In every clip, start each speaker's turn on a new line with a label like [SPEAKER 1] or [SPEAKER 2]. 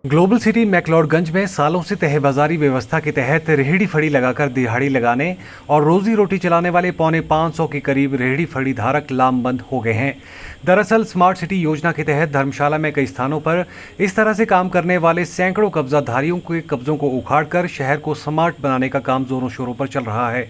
[SPEAKER 1] Global city McLeodganj में सालों से तय बाजारी व्यवस्था के तहत रेहड़ी फड़ी लगाकर दिहाड़ी लगाने और रोजी रोटी चलाने वाले 450 के करीब रेहड़ी फड़ी धारक लामबंद हो गए हैं। दरअसल स्मार्ट सिटी योजना के तहत धर्मशाला में कई स्थानों पर इस तरह से काम करने वाले सैकड़ों कब्जाधारियों के कब्जों को उखाड़कर शहर को स्मार्ट बनाने का काम जोरों शोरों पर चल रहा है।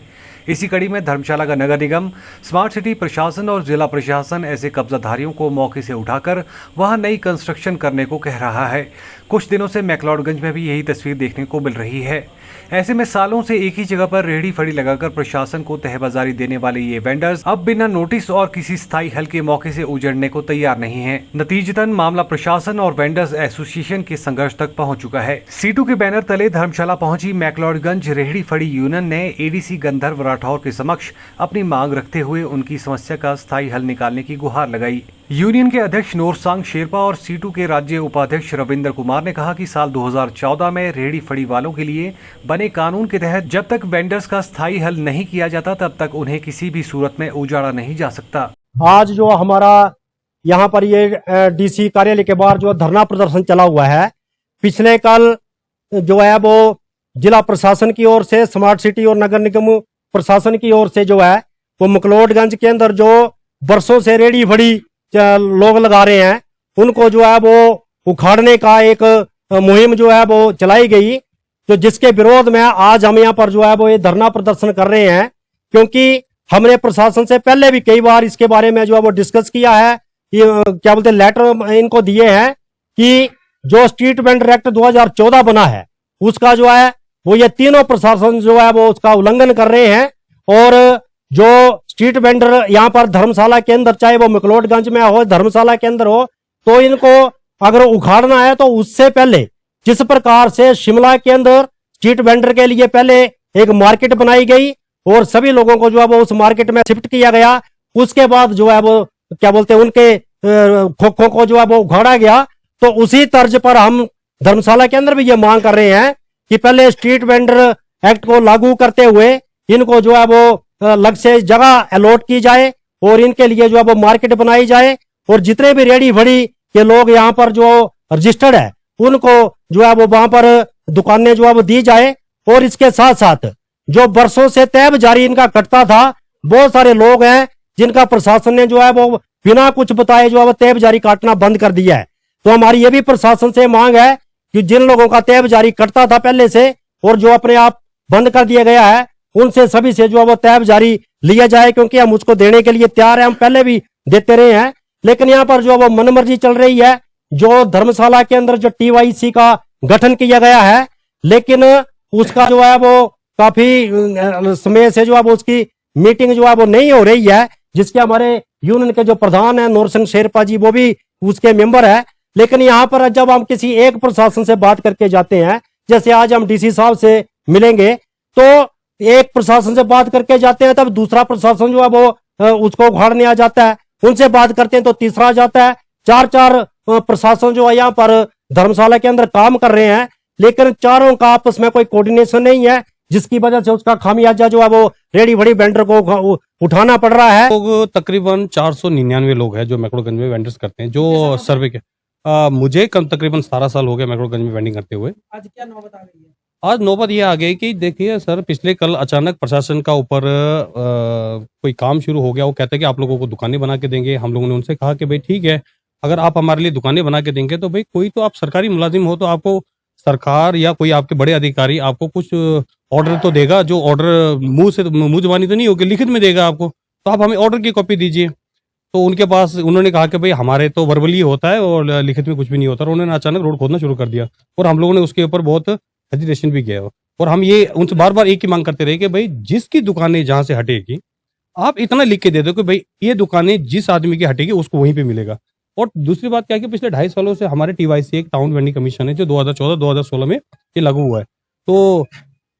[SPEAKER 1] इसी कड़ी में धर्मशाला का नगर निगम, स्मार्ट सिटी प्रशासन और जिला प्रशासन ऐसे कब्जाधारियों को मौके से उठाकर वहां नई कंस्ट्रक्शन करने को कह रहा है। कुछ दिनों से मैक्लोडगंज में भी यही तस्वीर देखने को मिल रही है। ऐसे में सालों से एक ही जगह पर रेहड़ी फड़ी लगाकर प्रशासन को तहबाजारी देने वाले ये वेंडर्स अब बिना नोटिस और किसी स्थायी हल के मौके से उजड़ने को तैयार नहीं हैं। नतीजतन मामला प्रशासन और वेंडर्स एसोसिएशन के संघर्ष तक पहुंच चुका है। सीटू के बैनर तले धर्मशाला पहुंची मैक्लोडगंज रेहड़ी फड़ी यूनियन ने एडीसी गंधर्व राठौर के समक्ष अपनी मांग रखते हुए उनकी समस्या का स्थायी हल निकालने की गुहार लगाई। यूनियन के अध्यक्ष नोरसांग शेरपा और सीटू के राज्य उपाध्यक्ष रविंद्र कुमार ने कहा कि साल 2014 में रेहड़ी फड़ी वालों के लिए बने कानून के तहत जब तक वेंडर्स का स्थायी हल नहीं किया जाता तब तक उन्हें किसी भी सूरत में उजाड़ा नहीं जा सकता।
[SPEAKER 2] आज जो हमारा यहाँ पर ये डीसी कार्यालय के बाहर जो धरना प्रदर्शन चला हुआ है, पिछले कल जो है वो जिला प्रशासन की ओर से, स्मार्ट सिटी और नगर निगम प्रशासन की ओर से जो है वो मैक्लोडगंज के अंदर जो बरसों से रेहड़ी फड़ी लोग लगा रहे हैं उनको जो है वो उखाड़ने का एक मुहिम जो है वो चलाई गई, तो जिसके विरोध में आज हम यहाँ पर जो है वो ये धरना प्रदर्शन कर रहे हैं। क्योंकि हमने प्रशासन से पहले भी कई बार इसके बारे में जो है वो डिस्कस किया है, ये क्या बोलते लेटर इनको दिए हैं कि जो स्ट्रीट वेंडर एक्ट 2014 बना है उसका जो है वो ये तीनों प्रशासन जो है वो उसका उल्लंघन कर रहे हैं। और जो स्ट्रीट वेंडर यहाँ पर धर्मशाला के अंदर, चाहे वो मैक्लोडगंज में हो, धर्मशाला के अंदर हो, तो इनको अगर उखाड़ना है तो उससे पहले जिस प्रकार से शिमला के अंदर स्ट्रीट वेंडर के लिए पहले एक मार्केट बनाई गई और सभी लोगों को जो है वो उस मार्केट में शिफ्ट किया गया, उसके बाद जो है वो क्या बोलते हैं उनके खोखों को जो है वो उखाड़ा गया, तो उसी तर्ज पर हम धर्मशाला के अंदर भी ये मांग कर रहे हैं कि पहले स्ट्रीट वेंडर एक्ट को लागू करते हुए इनको जो है वो अलग से जगह अलॉट की जाए और इनके लिए जो है वो मार्केट बनाई जाए और जितने भी रेहड़ी फड़ी के लोग यहाँ पर जो रजिस्टर्ड है उनको जो है वो वहां पर दुकानें जो है वो दी जाए। और इसके साथ साथ जो बरसों से तैब जारी इनका कटता था, बहुत सारे लोग हैं जिनका प्रशासन ने जो है वो बिना कुछ बताए जो है वो तैब जारी काटना बंद कर दिया है। तो हमारी ये भी प्रशासन से मांग है कि जिन लोगों का तैब जारी कटता था पहले से और जो अपने आप बंद कर दिया गया है, उनसे सभी से जो है वो तैब जारी लिया जाए, क्योंकि हम उसको देने के लिए तैयार हैं, हम पहले भी देते रहे हैं। लेकिन यहाँ पर जो है वो मनमर्जी चल रही है। जो धर्मशाला के अंदर जो टीवाईसी का गठन किया गया है, लेकिन उसका जो है वो काफी समय से जो है वो उसकी मीटिंग जो है वो नहीं हो रही है, जिसके हमारे यूनियन के जो प्रधान है नोरसिंह शेरपा जी, वो भी उसके मेंबर है। लेकिन यहाँ पर जब हम किसी एक प्रशासन से बात करके जाते हैं, जैसे आज हम डीसी साहब से मिलेंगे, तो एक प्रशासन से बात करके जाते हैं, तब दूसरा प्रशासन जो है वो उसको उखाड़ने आ जाता है, उनसे बात करते हैं तो तीसरा आ जाता है। चार प्रशासन जो है यहाँ पर धर्मशाला के अंदर काम कर रहे हैं, लेकिन चारों का आपस में कोई कोऑर्डिनेशन नहीं है, जिसकी वजह से उसका खामियाजा जो है वो रेहड़ी फड़ी वेंडर को उठाना पड़ रहा है।
[SPEAKER 3] लोग तकरीबन 499 लोग हैं जो मैक्लोडगंज में वेंडर्स करते हैं, जो सर्वे के मुझे तकरीबन 17 साल हो गए मैक्लोडगंज में वेंडिंग करते हुए।
[SPEAKER 2] आज क्या नौबत आ गई है?
[SPEAKER 3] आज नौबत ये आ गई कि देखिए सर, पिछले कल अचानक प्रशासन का ऊपर कोई काम शुरू हो गया। वो कहते हैं कि आप लोगों को दुकानें बना के देंगे। हम लोगों ने उनसे कहा कि भाई ठीक है, अगर आप हमारे लिए दुकानें बना के देंगे तो भाई कोई तो आप सरकारी मुलाजिम हो तो आपको सरकार या कोई आपके बड़े अधिकारी आपको कुछ ऑर्डर तो देगा, जो ऑर्डर मुंह जुबानी तो नहीं होगी, लिखित में देगा आपको, तो आप हमें ऑर्डर की कॉपी दीजिए। तो उनके पास उन्होंने कहा कि भाई हमारे तो वर्बली होता है और लिखित में कुछ भी नहीं होता। और उन्होंने अचानक रोड खोदना शुरू कर दिया और हम लोगों ने उसके ऊपर बहुत हेजिटेशन भी किया। और हम ये उनसे बार बार एक ही मांग करते रहे कि भाई जिसकी दुकानें जहां से हटेगी आप इतना लिख के दे दो कि भाई ये दुकानें जिस आदमी की हटेगी उसको वहीं पे मिलेगा। और दूसरी बात क्या है कि पिछले 2.5 सालों से हमारे टीवाईसी एक टाउन वेंडिंग कमीशन है जो 2014-2016 में ये लागू हुआ है। तो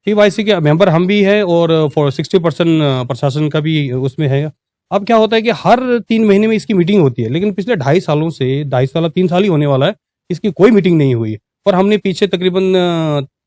[SPEAKER 3] टीवाईसी के मेंबर हम भी है और 60% प्रशासन का भी उसमें है। अब क्या होता है कि हर 3 महीने में इसकी मीटिंग होती है, लेकिन पिछले 2.5 सालों से 3 साल ही होने वाला है, इसकी कोई मीटिंग नहीं हुई। और हमने पीछे तकरीबन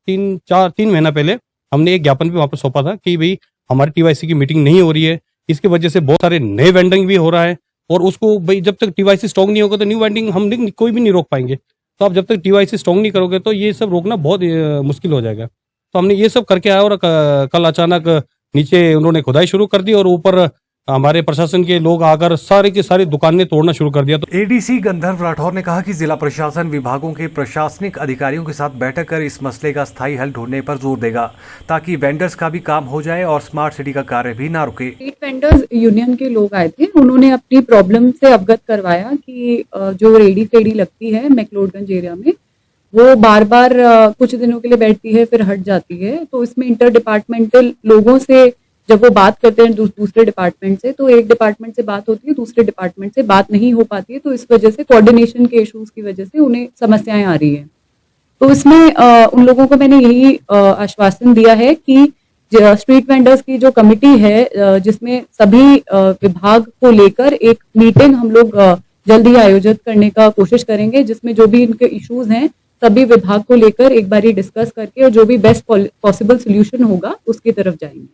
[SPEAKER 3] 3 महीना पहले हमने एक ज्ञापन भी वहां पर सौंपा था कि भाई हमारी टीवाईसी की मीटिंग नहीं हो रही है, इसकी वजह से बहुत सारे नए वेंडिंग भी हो रहा है। और उसको भाई जब तक टीवाईसी स्ट्रॉन्ग नहीं होगा तो न्यू वेंडिंग हम कोई भी नहीं रोक पाएंगे। तो आप जब तक TYC स्ट्रॉन्ग नहीं करोगे तो ये सब रोकना बहुत मुश्किल हो जाएगा। तो हमने ये सब करके आया और कल अचानक नीचे उन्होंने खुदाई शुरू कर दी और ऊपर हमारे प्रशासन के लोग आकर सारी की सारी दुकानें तोड़ना शुरू कर दिया। तो
[SPEAKER 1] एडीसी गंधर्व राठौर ने कहा कि जिला प्रशासन विभागों के प्रशासनिक अधिकारियों के साथ बैठक कर इस मसले का स्थायी हल ढूंढने पर जोर देगा ताकि वेंडर्स का भी काम हो जाए और स्मार्ट सिटी का कार्य भी ना रुके।
[SPEAKER 4] स्ट्रीट वेंडर्स यूनियन के लोग आए थे, उन्होंने अपनी प्रॉब्लम से अवगत करवाया कि जो रेडी फेडी लगती है मैक्लोडगंज एरिया में वो बार बार कुछ दिनों के लिए बैठती है फिर हट जाती है। तो इसमें इंटर डिपार्टमेंटल लोगों से जब वो बात करते हैं दूसरे डिपार्टमेंट से, तो एक डिपार्टमेंट से बात होती है, दूसरे डिपार्टमेंट से बात नहीं हो पाती है। तो इस वजह से कोऑर्डिनेशन के इश्यूज की वजह से उन्हें समस्याएं आ रही हैं। तो इसमें उन लोगों को मैंने यही आश्वासन दिया है कि स्ट्रीट वेंडर्स की जो कमिटी है जिसमें सभी विभाग को लेकर एक मीटिंग हम लोग जल्द ही आयोजित करने का कोशिश करेंगे, जिसमें जो भी इनके इश्यूज हैं सभी विभाग को लेकर एक बारी डिस्कस करके और जो भी बेस्ट पॉसिबल सोल्यूशन होगा उसकी तरफ जाएंगे।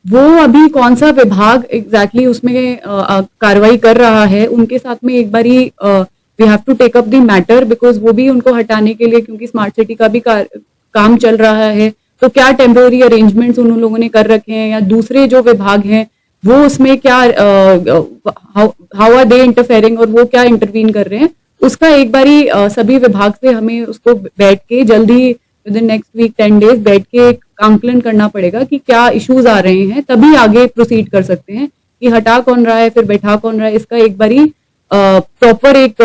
[SPEAKER 4] वो अभी कौन सा विभाग एग्जैक्टली उसमें कार्रवाई कर रहा है उनके साथ में एक बारी we have to take up the matter, because वो भी उनको हटाने के लिए, क्योंकि स्मार्ट सिटी का भी काम चल रहा है, तो क्या टेम्पररी अरेंजमेंट्स उन लोगों ने कर रखे हैं या दूसरे जो विभाग हैं वो उसमें क्या हाउ आर दे इंटरफेयरिंग और वो क्या इंटरवीन कर रहे हैं, उसका एक बारी सभी विभाग से हमें उसको बैठ के जल्दी within next week 10 days बैठ के एक आंकलन करना पड़ेगा कि क्या इश्यूज आ रहे हैं, तभी आगे प्रोसीड कर सकते हैं कि हटा कौन रहा है फिर बैठा कौन रहा है। इसका एक बारी प्रॉपर एक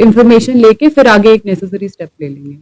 [SPEAKER 4] इंफॉर्मेशन लेके फिर आगे एक नेसेसरी स्टेप ले लेंगे।